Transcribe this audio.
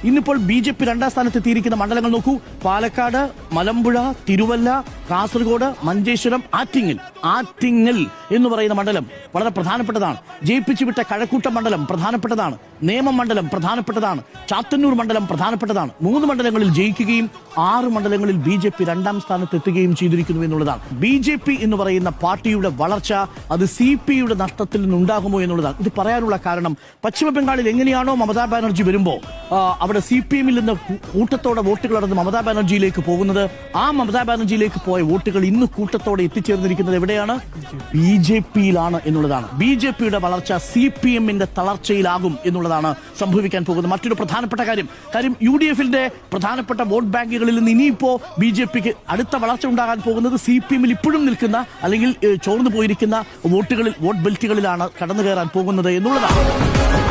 ഇന്നിപ്പോൾ BJP രണ്ടാം സ്ഥാനത്ത് എത്തിയിരിക്കുന്ന മണ്ഡലങ്ങൾ നോക്കൂ. പാലക്കാട്, മലമ്പുഴ, തിരുവല്ല, കാസർഗോഡ്, മഞ്ചേശ്വരം, ആറ്റിങ്ങൽ എന്ന് പറയുന്ന മണ്ഡലം വളരെ പ്രധാനപ്പെട്ടതാണ്. ജയിപ്പിച്ചു വിട്ട കഴക്കൂട്ടം മണ്ഡലം പ്രധാനപ്പെട്ടതാണ്. നേമം മണ്ഡലം പ്രധാനപ്പെട്ടതാണ്. ചാത്തന്നൂർ മണ്ഡലം പ്രധാനപ്പെട്ടതാണ്. 3 മണ്ഡലങ്ങളിൽ ജയിക്കുകയും 6 മണ്ഡലങ്ങളിൽ BJP രണ്ടാം സ്ഥാനത്ത് എത്തുകയും ചെയ്തിരിക്കുന്നു എന്നുള്ളതാണ്. BJP എന്ന് പറയുന്ന പാർട്ടിയുടെ വളർച്ച അത് CPയുടെ നഷ്ടത്തിൽ നിന്നുണ്ടാകുമോ എന്നുള്ളതാണ്. ഇത് പറയാനുള്ള കാരണം പശ്ചിമ ബംഗാളിൽ എങ്ങനെയാണോ മമതാ ബാനർജി വരുമ്പോൾ അവിടെ CPMൽ നിന്ന് കൂട്ടത്തോടെ വോട്ടുകൾ നടന്ന് മമതാ ബാനർജിയിലേക്ക് പോകുന്നത്, ആ മമതാ ബാനർജിയിലേക്ക് പോയ വോട്ടുകൾ ഇന്ന് കൂട്ടത്തോടെ എത്തിച്ചേർന്നിരിക്കുന്നത് എവിടെയാണ്? BJPയിലാണ് എന്നുള്ളതാണ്. BJPയുടെ വളർച്ച CPMന്റെ തളർച്ചയിലാകും എന്നുള്ളതാണ് സംഭവിക്കാൻ പോകുന്നത്. മറ്റൊരു പ്രധാനപ്പെട്ട കാര്യം UDFന്റെ പ്രധാനപ്പെട്ട വോട്ട് ബാങ്കുകളിൽ നിന്ന് ഇനിയിപ്പോ BJPക്ക് അടുത്ത വളർച്ച ഉണ്ടാകാൻ പോകുന്നത് CPMൽ ഇപ്പോഴും നിൽക്കുന്ന അല്ലെങ്കിൽ ചോർന്നു പോയിരിക്കുന്ന വോട്ട് ബെൽറ്റുകളിലാണ് കടന്നു കയറാൻ പോകുന്നത് എന്നുള്ളതാണ്.